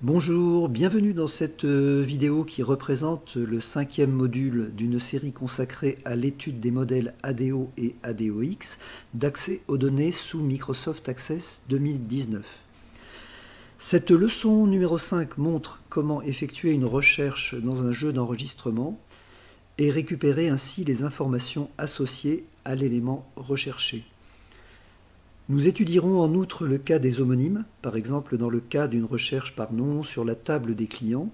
Bonjour, bienvenue dans cette vidéo qui représente le 5e module d'une série consacrée à l'étude des modèles ADO et ADOX d'accès aux données sous Microsoft Access 2019. Cette leçon numéro 5 montre comment effectuer une recherche dans un jeu d'enregistrement et récupérer ainsi les informations associées à l'élément recherché. Nous étudierons en outre le cas des homonymes, par exemple dans le cas d'une recherche par nom sur la table des clients.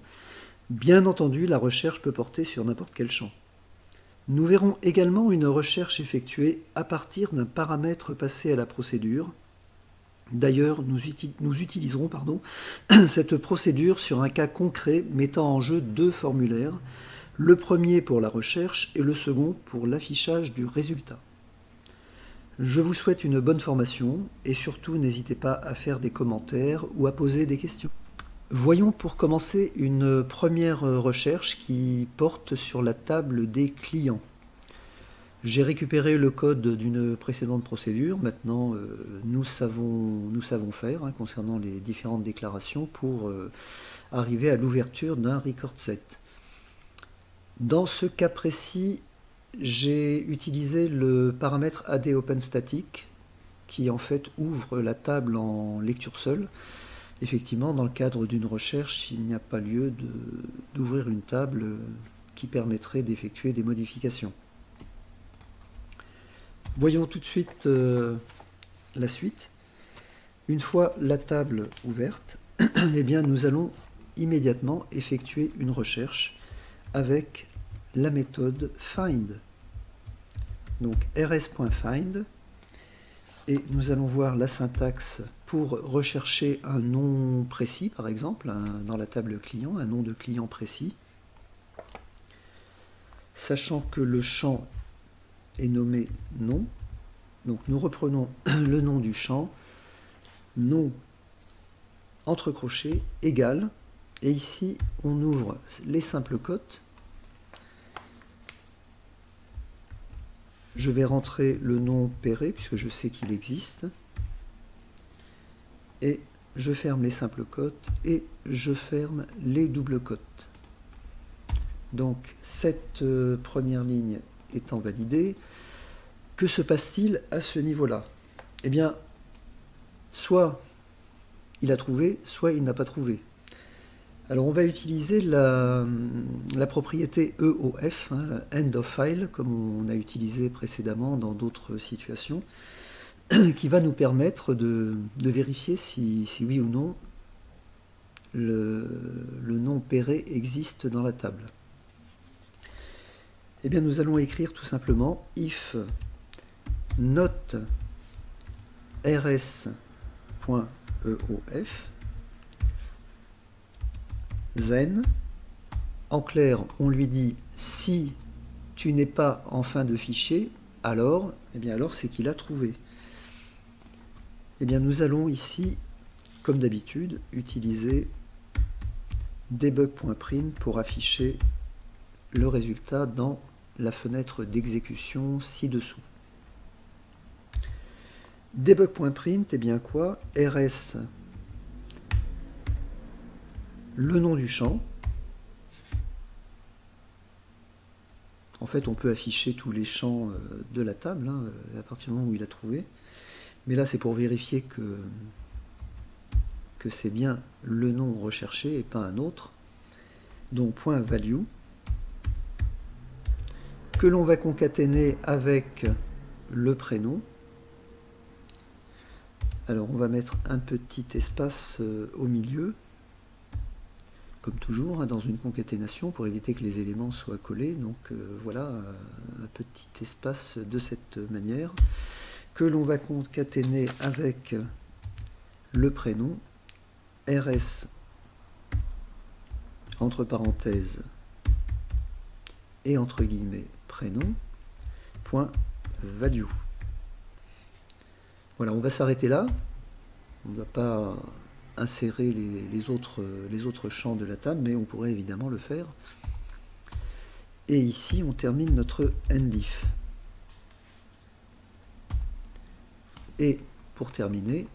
Bien entendu, la recherche peut porter sur n'importe quel champ. Nous verrons également une recherche effectuée à partir d'un paramètre passé à la procédure. D'ailleurs, nous utiliserons cette procédure sur un cas concret mettant en jeu deux formulaires, le premier pour la recherche et le second pour l'affichage du résultat. Je vous souhaite une bonne formation et surtout n'hésitez pas à faire des commentaires ou à poser des questions. Voyons pour commencer une première recherche qui porte sur la table des clients. J'ai récupéré le code d'une précédente procédure. Maintenant, nous savons faire concernant les différentes déclarations pour arriver à l'ouverture d'un record set. Dans ce cas précis, j'ai utilisé le paramètre ADOpenStatic qui en fait ouvre la table en lecture seule. Effectivement, dans le cadre d'une recherche, il n'y a pas lieu d'ouvrir une table qui permettrait d'effectuer des modifications. Voyons tout de suite la suite. Une fois la table ouverte, eh bien, nous allons immédiatement effectuer une recherche avec la méthode find. Donc rs.find, et nous allons voir la syntaxe pour rechercher un nom précis, par exemple, dans la table client, un nom de client précis. Sachant que le champ est nommé nom, donc nous reprenons le nom du champ, nom entre crochets égal, et ici on ouvre les simples cotes. Je vais rentrer le nom Perret, puisque je sais qu'il existe. Et je ferme les simples cotes et je ferme les doubles cotes. Donc, cette première ligne étant validée, que se passe-t-il à ce niveau-là? Eh bien, soit il a trouvé, soit il n'a pas trouvé. Alors on va utiliser la propriété EOF, End of File, comme on a utilisé précédemment dans d'autres situations, qui va nous permettre de vérifier si oui ou non le nom Perret existe dans la table. Eh bien nous allons écrire tout simplement if not rs.eof then, en clair, on lui dit si tu n'es pas en fin de fichier, alors, eh bien alors c'est qu'il a trouvé. Eh bien nous allons ici, comme d'habitude, utiliser debug.print pour afficher le résultat dans la fenêtre d'exécution ci-dessous. Debug.print, eh bien quoi? rs, le nom du champ. En fait, on peut afficher tous les champs de la table à partir du moment où il a trouvé. Mais là, c'est pour vérifier que c'est bien le nom recherché et pas un autre. Donc, point value, que l'on va concaténer avec le prénom. Alors, on va mettre un petit espace au milieu, comme toujours, dans une concaténation pour éviter que les éléments soient collés. Donc voilà, un petit espace de cette manière, que l'on va concaténer avec le prénom, rs, entre parenthèses, et entre guillemets, prénom, point value. Voilà, on va s'arrêter là. On ne va pas insérer les autres champs de la table, mais on pourrait évidemment le faire. Et ici, on termine notre endif. Et pour terminer,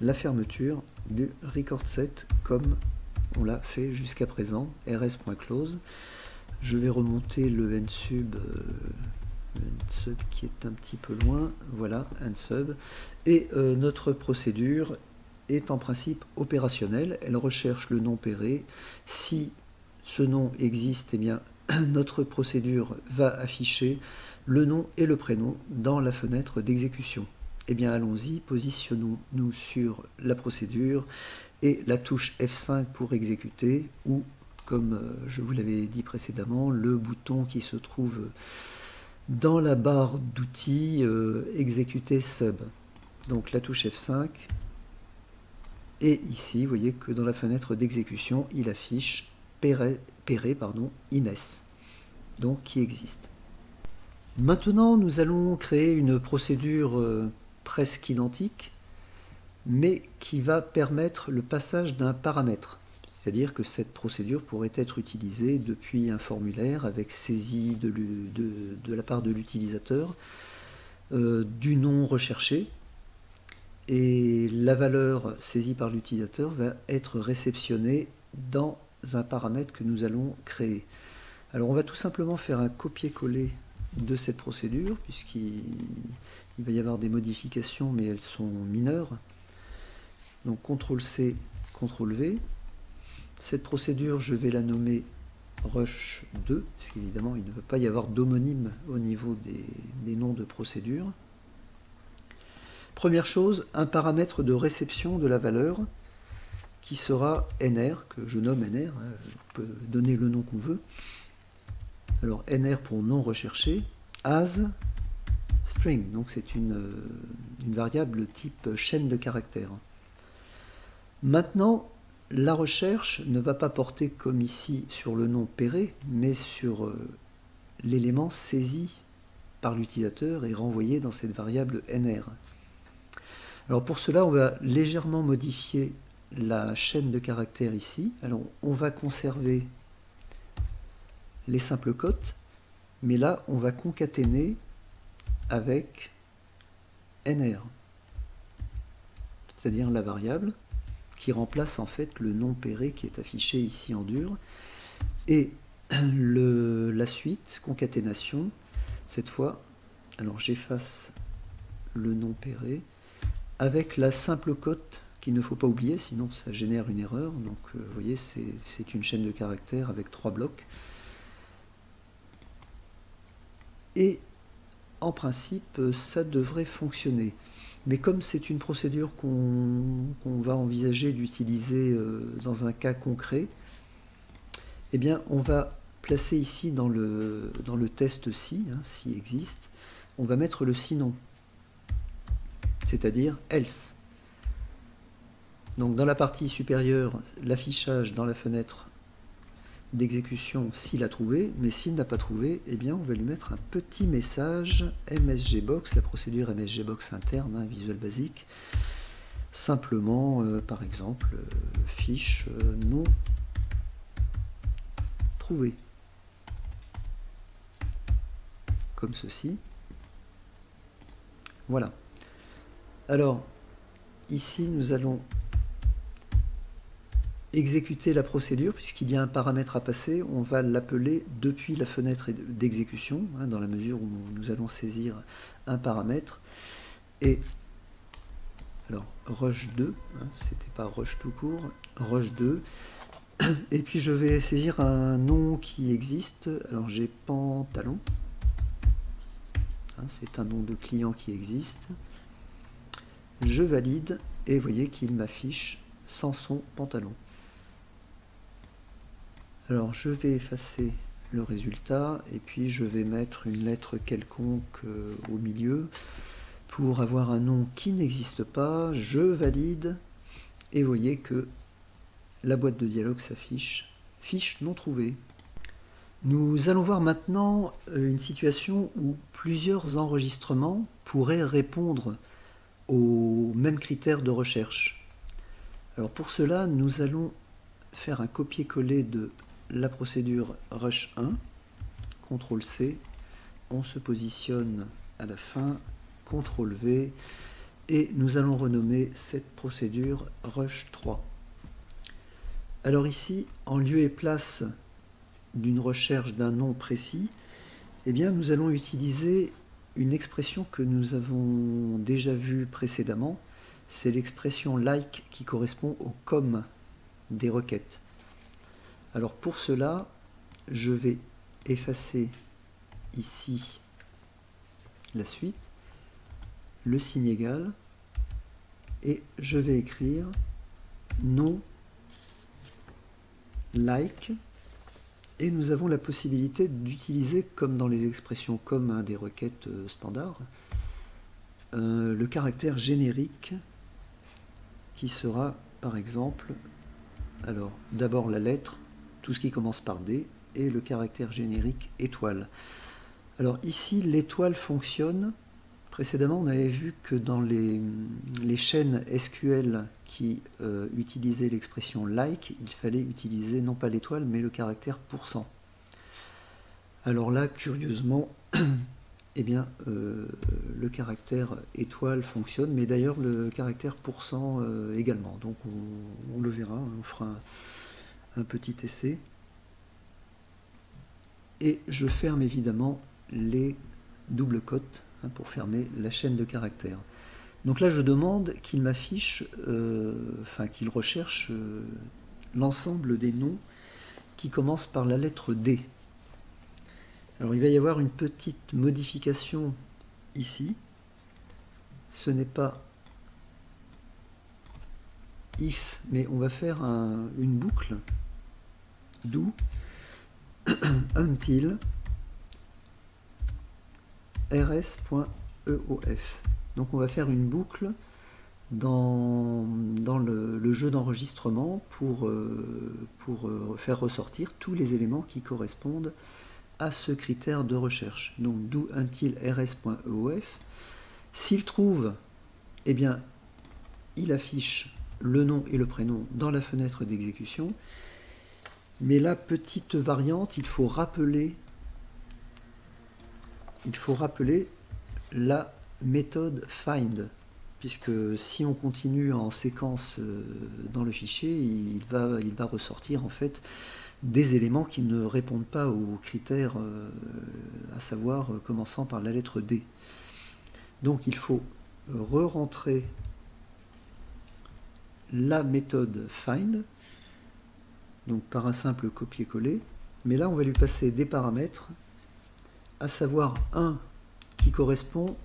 la fermeture du record set comme on l'a fait jusqu'à présent, rs.close. Je vais remonter le nsub, qui est un petit peu loin, voilà, nsub, et notre procédure est en principe opérationnelle, elle recherche le nom Perret. Si ce nom existe, eh bien notre procédure va afficher le nom et le prénom dans la fenêtre d'exécution. Eh bien allons-y, positionnons-nous sur la procédure et la touche F5 pour exécuter, ou comme je vous l'avais dit précédemment, le bouton qui se trouve dans la barre d'outils exécuter sub. Donc la touche F5, et ici vous voyez que dans la fenêtre d'exécution il affiche Perret, ines, donc qui existe. Maintenant nous allons créer une procédure presque identique, mais qui va permettre le passage d'un paramètre. C'est-à-dire que cette procédure pourrait être utilisée depuis un formulaire avec saisie de la part de l'utilisateur du nom recherché, et la valeur saisie par l'utilisateur va être réceptionnée dans un paramètre que nous allons créer. Alors on va tout simplement faire un copier-coller de cette procédure, puisqu'il va y avoir des modifications, mais elles sont mineures. Donc CTRL-C, CTRL-V. Cette procédure, je vais la nommer rush2, parce qu'évidemment, il ne peut pas y avoir d'homonyme au niveau des noms de procédure. Première chose, un paramètre de réception de la valeur qui sera nr, que je nomme nr, hein, on peut donner le nom qu'on veut. Alors nr pour non recherché, as string, donc c'est une variable type chaîne de caractères. Maintenant, la recherche ne va pas porter comme ici sur le nom Perret, mais sur l'élément saisi par l'utilisateur et renvoyé dans cette variable nr. Alors pour cela, on va légèrement modifier la chaîne de caractères ici. Alors on va conserver les simples cotes, mais là on va concaténer avec nr, c'est-à-dire la variable qui remplace en fait le nom Perret qui est affiché ici en dur, et la suite, concaténation, cette fois, alors j'efface le nom Perret, avec la simple cote qu'il ne faut pas oublier, sinon ça génère une erreur. Donc vous voyez, c'est une chaîne de caractères avec 3 blocs. Et en principe, ça devrait fonctionner. Mais comme c'est une procédure qu'on va envisager d'utiliser dans un cas concret, eh bien on va placer ici dans le test si, hein, si existe, on va mettre le sinon, c'est-à-dire else. Donc dans la partie supérieure, l'affichage dans la fenêtre d'exécution s'il a trouvé, mais s'il n'a pas trouvé, eh bien on va lui mettre un petit message msgbox, la procédure msgbox interne, hein, Visual Basic, simplement par exemple fiche non trouvé, comme ceci. Voilà. Alors ici nous allons exécuter la procédure, puisqu'il y a un paramètre à passer, on va l'appeler depuis la fenêtre d'exécution, hein, dans la mesure où nous allons saisir un paramètre. Et alors rush2, hein, c'était pas rush tout court, rush2, et puis je vais saisir un nom qui existe. Alors j'ai pantalon, hein, c'est un nom de client qui existe. Je valide et vous voyez qu'il m'affiche Samson pantalon. Alors je vais effacer le résultat et puis je vais mettre une lettre quelconque au milieu pour avoir un nom qui n'existe pas. Je valide et vous voyez que la boîte de dialogue s'affiche, fiche non trouvée. Nous allons voir maintenant une situation où plusieurs enregistrements pourraient répondre aux mêmes critères de recherche. Alors pour cela, nous allons faire un copier-coller de la procédure rush1, CTRL-C, on se positionne à la fin, CTRL-V, et nous allons renommer cette procédure Rush 3. Alors ici, en lieu et place d'une recherche d'un nom précis, eh bien, nous allons utiliser une expression que nous avons déjà vue précédemment, c'est l'expression like qui correspond au com des requêtes. Alors pour cela, je vais effacer ici la suite, le signe égal, et je vais écrire nom like, et nous avons la possibilité d'utiliser, comme dans les expressions comme des requêtes standards, le caractère générique qui sera par exemple, alors d'abord la lettre, tout ce qui commence par D, et le caractère générique étoile. Alors ici l'étoile fonctionne. Précédemment on avait vu que dans les chaînes SQL qui utilisaient l'expression like, il fallait utiliser non pas l'étoile mais le caractère %. Alors là curieusement, eh bien, le caractère étoile fonctionne, mais d'ailleurs le caractère % également. Donc on le verra, on fera un petit essai. Et je ferme évidemment les doubles cotes pour fermer la chaîne de caractères. Donc là je demande qu'il m'affiche, qu'il recherche l'ensemble des noms qui commencent par la lettre D. Alors il va y avoir une petite modification ici. Ce n'est pas if, mais on va faire une boucle do until rs.eof. Donc on va faire une boucle dans le jeu d'enregistrement pour faire ressortir tous les éléments qui correspondent à ce critère de recherche. Donc do until rs.eof. S'il trouve, eh bien, il affiche le nom et le prénom dans la fenêtre d'exécution. Mais la petite variante, il faut rappeler la méthode find, puisque si on continue en séquence dans le fichier, il va ressortir en fait des éléments qui ne répondent pas aux critères, à savoir commençant par la lettre D. Donc il faut re-rentrer la méthode find, donc par un simple copier-coller, mais là on va lui passer des paramètres, à savoir un qui correspond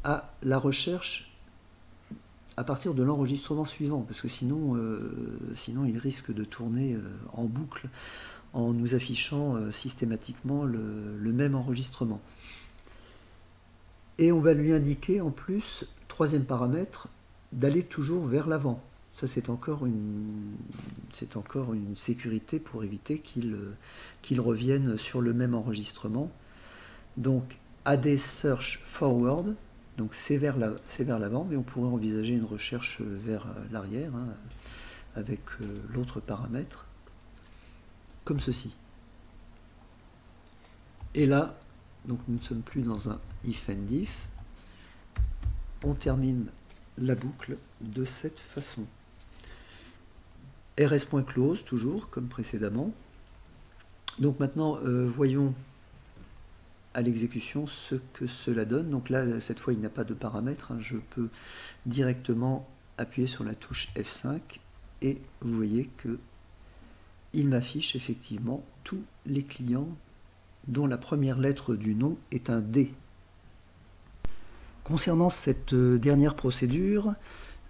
à la recherche à partir de l'enregistrement suivant, parce que sinon il risque de tourner en boucle en nous affichant systématiquement le même enregistrement. Et on va lui indiquer en plus, troisième paramètre, d'aller toujours vers l'avant. Ça c'est encore une sécurité pour éviter qu'il revienne sur le même enregistrement. Donc AD Search Forward, donc c'est vers l'avant, mais on pourrait envisager une recherche vers l'arrière, avec l'autre paramètre, comme ceci. Et là, donc nous ne sommes plus dans un if and if, on termine la boucle de cette façon. rs.close, toujours comme précédemment. Donc maintenant, voyons à l'exécution ce que cela donne. Donc là, cette fois, il n'y a pas de paramètres. Je peux directement appuyer sur la touche F5 et vous voyez que il m'affiche effectivement tous les clients dont la première lettre du nom est un D. Concernant cette dernière procédure,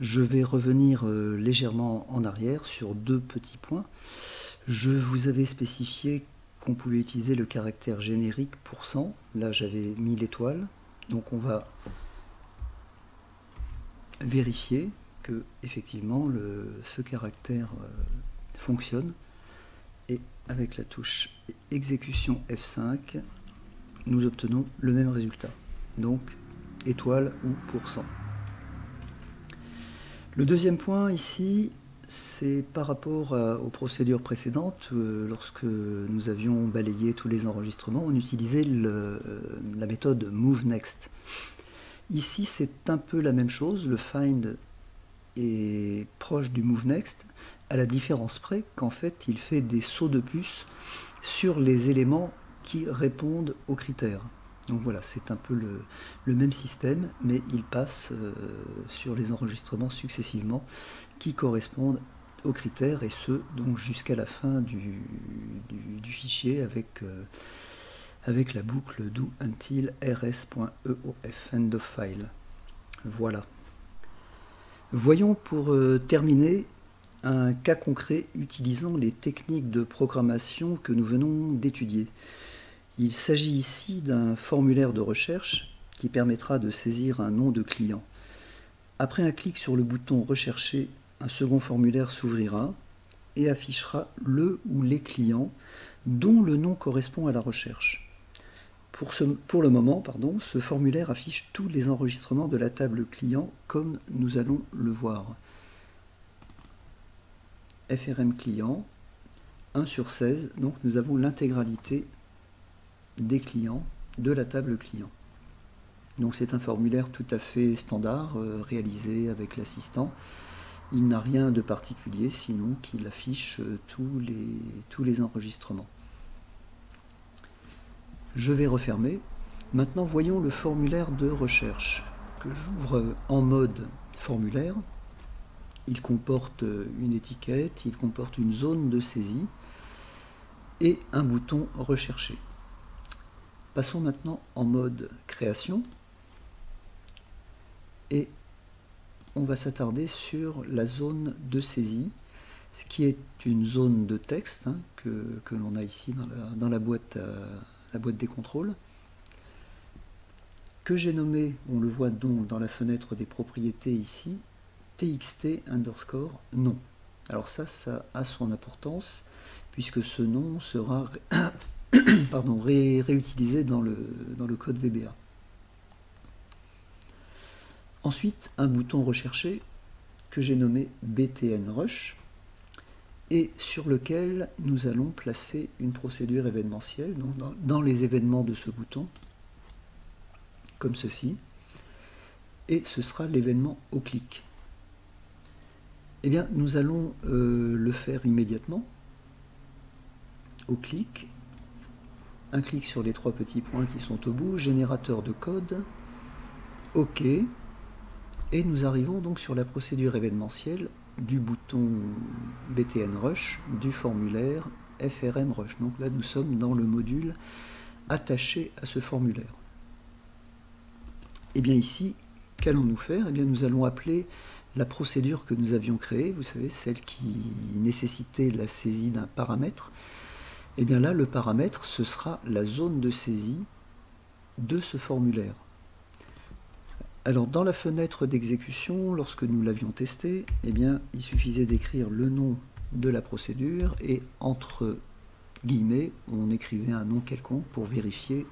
je vais revenir légèrement en arrière sur deux petits points. Je vous avais spécifié qu'on pouvait utiliser le caractère générique %. Là, j'avais mis l'étoile. Donc, on va vérifier que effectivement ce caractère fonctionne. Et avec la touche exécution F5, nous obtenons le même résultat. Donc, étoile ou %. Le deuxième point ici, c'est par rapport aux procédures précédentes. Lorsque nous avions balayé tous les enregistrements, on utilisait la méthode moveNext. Ici, c'est un peu la même chose. Le find est proche du move next, à la différence près qu'en fait, il fait des sauts de puce sur les éléments qui répondent aux critères. Donc voilà, c'est un peu le même système, mais il passe sur les enregistrements successivement qui correspondent aux critères, et ce, donc jusqu'à la fin du fichier avec la boucle do until rs.eof, end of file. Voilà. Voyons pour terminer un cas concret utilisant les techniques de programmation que nous venons d'étudier. Il s'agit ici d'un formulaire de recherche qui permettra de saisir un nom de client. Après un clic sur le bouton « Rechercher », un second formulaire s'ouvrira et affichera le ou les clients dont le nom correspond à la recherche. Pour le moment, ce formulaire affiche tous les enregistrements de la table client comme nous allons le voir. FRM client, 1 sur 16, donc nous avons l'intégralité des clients de la table client. Donc c'est un formulaire tout à fait standard, réalisé avec l'assistant. Il n'a rien de particulier, sinon qu'il affiche tous les enregistrements. Je vais refermer. Maintenant, voyons le formulaire de recherche que j'ouvre en mode formulaire. Il comporte une étiquette, il comporte une zone de saisie et un bouton rechercher. Passons maintenant en mode création et on va s'attarder sur la zone de saisie, qui est une zone de texte que l'on a ici dans la boîte des contrôles, que j'ai nommé, on le voit donc dans la fenêtre des propriétés ici, txt underscore nom. Alors ça a son importance, puisque ce nom sera réutilisé dans le code VBA. Ensuite, un bouton recherché que j'ai nommé btnrush et sur lequel nous allons placer une procédure événementielle donc dans les événements de ce bouton, comme ceci, et ce sera l'événement au clic. Eh bien, nous allons le faire immédiatement. Au clic, un clic sur les 3 petits points qui sont au bout, générateur de code, OK, et nous arrivons donc sur la procédure événementielle du bouton btnrush du formulaire frmrush. Donc là, nous sommes dans le module attaché à ce formulaire. Et bien ici, qu'allons-nous faire? Eh bien, nous allons appeler la procédure que nous avions créée, vous savez, celle qui nécessitait la saisie d'un paramètre. Et bien là, le paramètre, ce sera la zone de saisie de ce formulaire. Alors, dans la fenêtre d'exécution, lorsque nous l'avions testé, eh bien, il suffisait d'écrire le nom de la procédure et entre guillemets, on écrivait un nom quelconque pour vérifier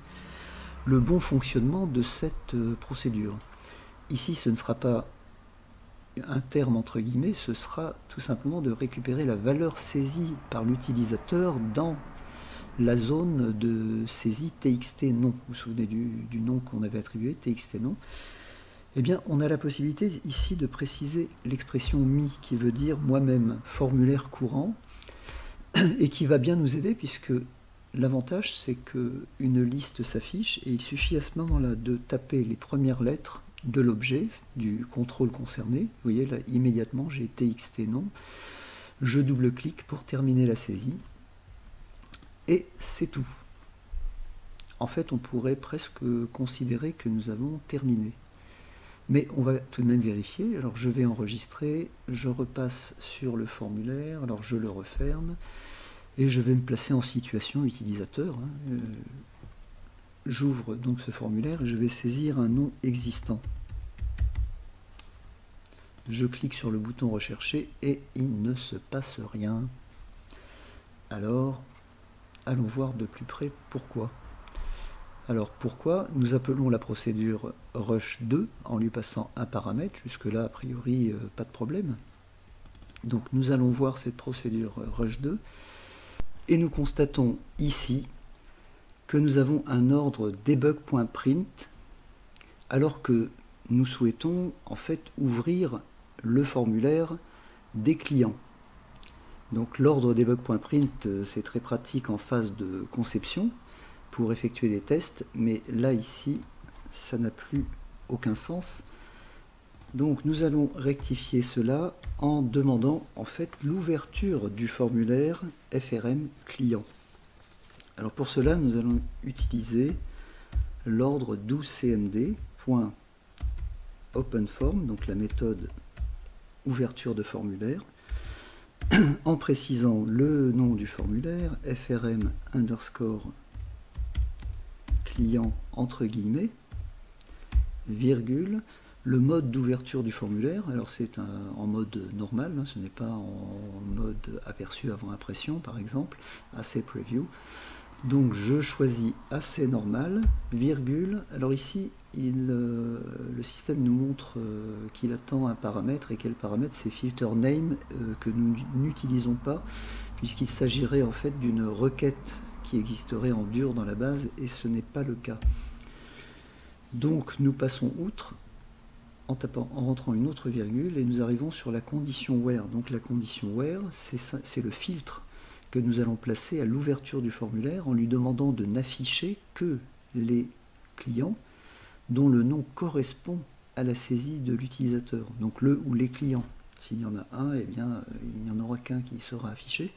le bon fonctionnement de cette procédure. Ici, ce ne sera pas un terme entre guillemets, ce sera tout simplement de récupérer la valeur saisie par l'utilisateur dans la zone de saisie txt nom. Vous vous souvenez du nom qu'on avait attribué, txt nom? Eh bien, on a la possibilité ici de préciser l'expression me, qui veut dire moi-même, formulaire courant, et qui va bien nous aider puisque l'avantage c'est qu'une liste s'affiche et il suffit à ce moment-là de taper les premières lettres de l'objet, du contrôle concerné. Vous voyez là, immédiatement, j'ai txt nom. Je double-clique pour terminer la saisie. Et c'est tout. En fait, on pourrait presque considérer que nous avons terminé. Mais on va tout de même vérifier. Alors je vais enregistrer, je repasse sur le formulaire, alors je le referme, et je vais me placer en situation utilisateur. J'ouvre donc ce formulaire et je vais saisir un nom existant. Je clique sur le bouton rechercher et il ne se passe rien. Alors, allons voir de plus près pourquoi. Alors pourquoi? Nous appelons la procédure rush2 en lui passant un paramètre. Jusque-là, a priori, pas de problème. Donc nous allons voir cette procédure rush2 et nous constatons ici que nous avons un ordre debug.print alors que nous souhaitons en fait ouvrir le formulaire des clients. Donc l'ordre debug.print, c'est très pratique en phase de conception pour effectuer des tests, mais là ici ça n'a plus aucun sens. Donc nous allons rectifier cela en demandant en fait l'ouverture du formulaire FRM client. Alors pour cela nous allons utiliser l'ordre 12cmd.openForm, donc la méthode ouverture de formulaire, en précisant le nom du formulaire, frm underscore client entre guillemets, virgule, le mode d'ouverture du formulaire. Alors c'est en mode normal, hein, ce n'est pas en mode aperçu avant impression par exemple, AC Preview. Donc je choisis AC normal, virgule, alors ici le système nous montre qu'il attend un paramètre, et quel paramètre? C'est filter name, que nous n'utilisons pas puisqu'il s'agirait en fait d'une requête qui existerait en dur dans la base, et ce n'est pas le cas. Donc nous passons outre en rentrant une autre virgule, et nous arrivons sur la condition where. Donc la condition where, c'est le filtre que nous allons placer à l'ouverture du formulaire en lui demandant de n'afficher que les clients dont le nom correspond à la saisie de l'utilisateur. Donc le ou les clients. S'il y en a un, eh bien il n'y en aura qu'un qui sera affiché.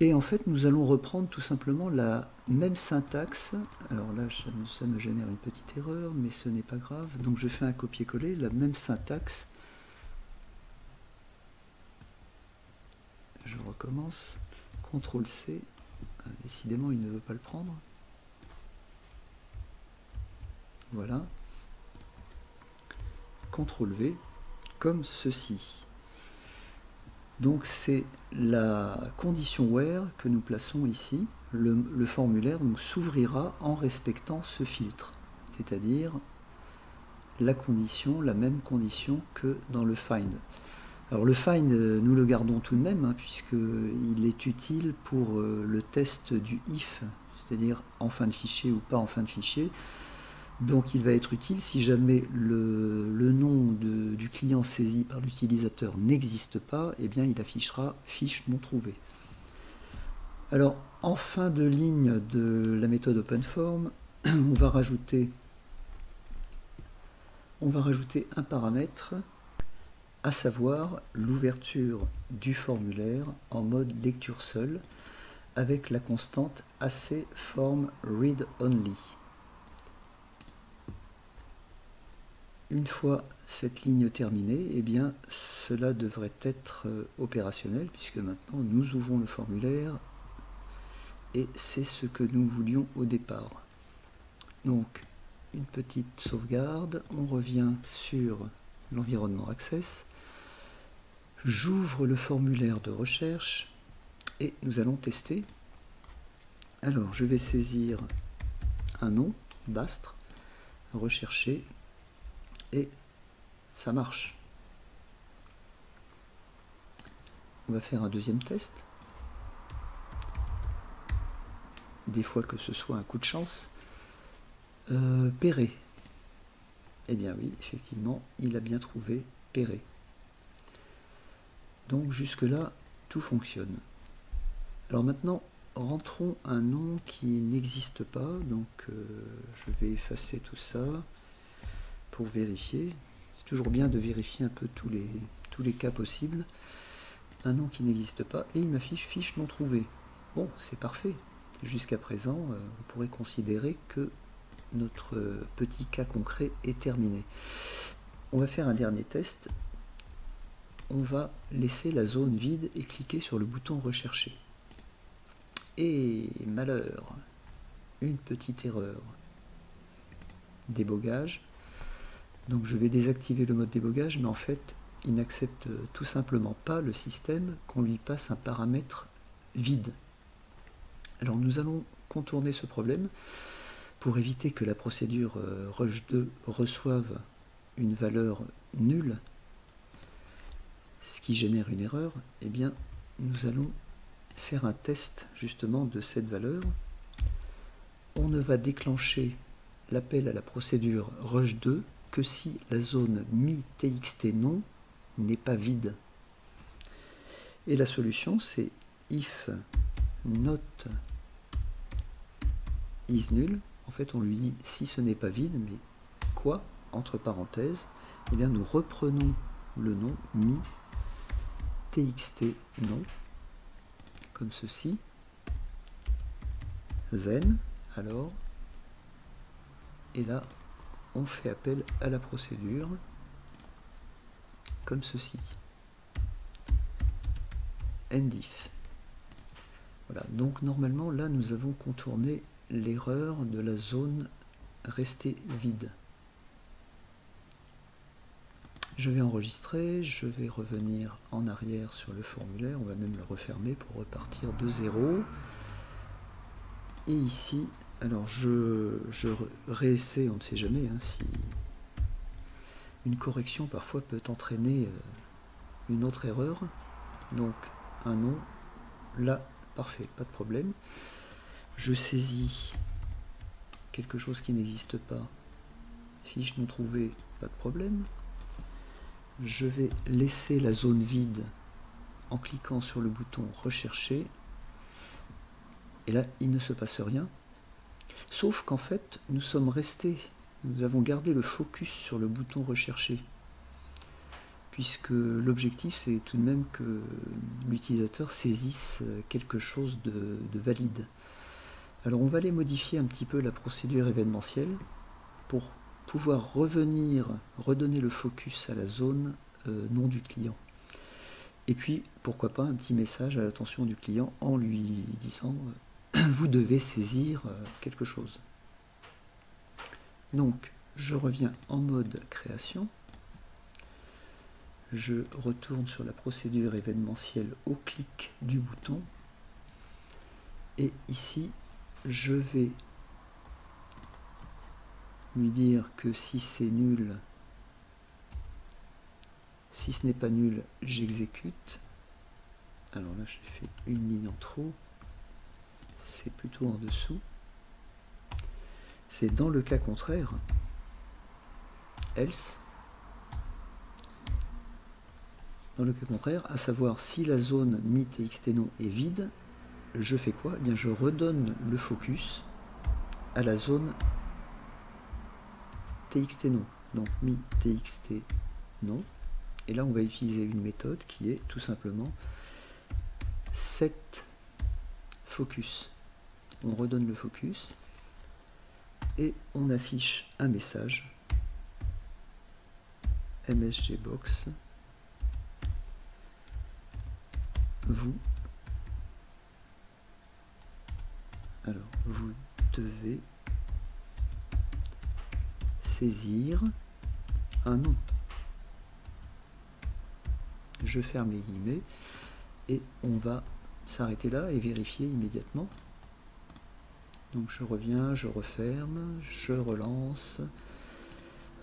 Et en fait, nous allons reprendre tout simplement la même syntaxe. Alors là, ça me génère une petite erreur, mais ce n'est pas grave. Donc je fais un copier-coller, la même syntaxe. Je recommence. CTRL-C. Décidément, il ne veut pas le prendre. Voilà. CTRL-V, comme ceci. Donc c'est la condition where que nous plaçons ici. Le formulaire s'ouvrira en respectant ce filtre, c'est-à-dire la même condition que dans le find. Alors le find, nous le gardons tout de même, hein, puisqu'il est utile pour le test du if, c'est-à-dire en fin de fichier ou pas en fin de fichier. Donc il va être utile si jamais le nom du client saisi par l'utilisateur n'existe pas, eh bien il affichera fiche non trouvée. Alors en fin de ligne de la méthode OpenForm, on va rajouter un paramètre, à savoir l'ouverture du formulaire en mode lecture seule avec la constante AC form read only. Une fois cette ligne terminée, eh bien, cela devrait être opérationnel, puisque maintenant nous ouvrons le formulaire et c'est ce que nous voulions au départ. Donc, une petite sauvegarde, on revient sur l'environnement Access, j'ouvre le formulaire de recherche et nous allons tester. Alors, je vais saisir un nom, Bastre, rechercher, et ça marche. On va faire un deuxième test. Des fois que ce soit un coup de chance. Perret. Eh bien oui, effectivement, il a bien trouvé Perret. Donc jusque là, tout fonctionne. Alors maintenant, rentrons un nom qui n'existe pas. Donc je vais effacer tout ça pour vérifier. C'est toujours bien de vérifier un peu tous les cas possibles. Un nom qui n'existe pas et il m'affiche fiche non trouvée. Bon, c'est parfait. Jusqu'à présent, on pourrait considérer que notre petit cas concret est terminé. On va faire un dernier test. On va laisser la zone vide et cliquer sur le bouton rechercher. Et malheur, une petite erreur. Débogage. Donc je vais désactiver le mode débogage, mais en fait, il n'accepte tout simplement pas le système qu'on lui passe un paramètre vide. Alors nous allons contourner ce problème pour éviter que la procédure rush2 reçoive une valeur nulle, ce qui génère une erreur. Eh bien, nous allons faire un test justement de cette valeur. On ne va déclencher l'appel à la procédure rush2 que si la zone mi-txt non n'est pas vide. Et la solution, c'est if not is nul. En fait, on lui dit si ce n'est pas vide, mais quoi, entre parenthèses, eh bien nous reprenons le nom mi-txt non, comme ceci. Then, alors, et là, on fait appel à la procédure, comme ceci. Endif. Voilà, donc normalement, là, nous avons contourné l'erreur de la zone restée vide. Je vais enregistrer, je vais revenir en arrière sur le formulaire, on va même le refermer pour repartir de 0. Et ici, alors je réessaie, on ne sait jamais, hein, si une correction parfois peut entraîner une autre erreur. Donc un nom, là, parfait, pas de problème. Je saisis quelque chose qui n'existe pas, fiche non trouvée, pas de problème. Je vais laisser la zone vide en cliquant sur le bouton rechercher. Et là, il ne se passe rien. Sauf qu'en fait, nous sommes restés, nous avons gardé le focus sur le bouton rechercher. Puisque l'objectif, c'est tout de même que l'utilisateur saisisse quelque chose de valide. Alors, on va aller modifier un petit peu la procédure événementielle pour pouvoir revenir, redonner le focus à la zone nom du client. Et puis, pourquoi pas, un petit message à l'attention du client en lui disant vous devez saisir quelque chose. Donc, je reviens en mode création. Je retourne sur la procédure événementielle au clic du bouton. Et ici, je vais lui dire que si c'est nul, si ce n'est pas nul, j'exécute. Alors là, j'ai fait une ligne en trop. C'est plutôt en dessous. C'est dans le cas contraire, else. Dans le cas contraire, à savoir si la zone mi-txt-non est vide, je fais quoi? Eh bien, je redonne le focus à la zone txt-non. Donc mi-txt-non. Et là, on va utiliser une méthode qui est tout simplement set focus. On redonne le focus et on affiche un message msgbox vous devez saisir un nom. Je ferme les guillemets et on va s'arrêter là et vérifier immédiatement. Donc je reviens, je referme, je relance.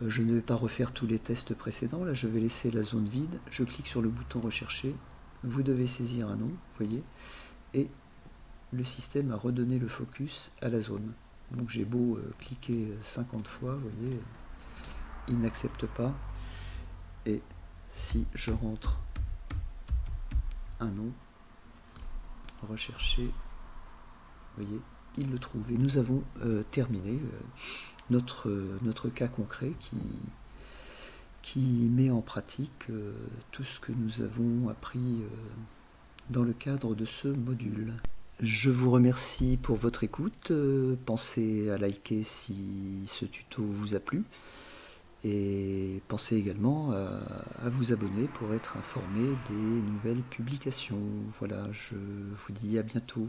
Je ne vais pas refaire tous les tests précédents, là je vais laisser la zone vide, je clique sur le bouton rechercher, vous devez saisir un nom, vous voyez, et le système a redonné le focus à la zone. Donc j'ai beau cliquer 50 fois, vous voyez, il n'accepte pas, et si je rentre un nom, rechercher, vous voyez, il le trouve. Et nous avons terminé notre cas concret qui met en pratique tout ce que nous avons appris dans le cadre de ce module. Je vous remercie pour votre écoute. Pensez à liker si ce tuto vous a plu. Et pensez également à vous abonner pour être informé des nouvelles publications. Voilà, je vous dis à bientôt.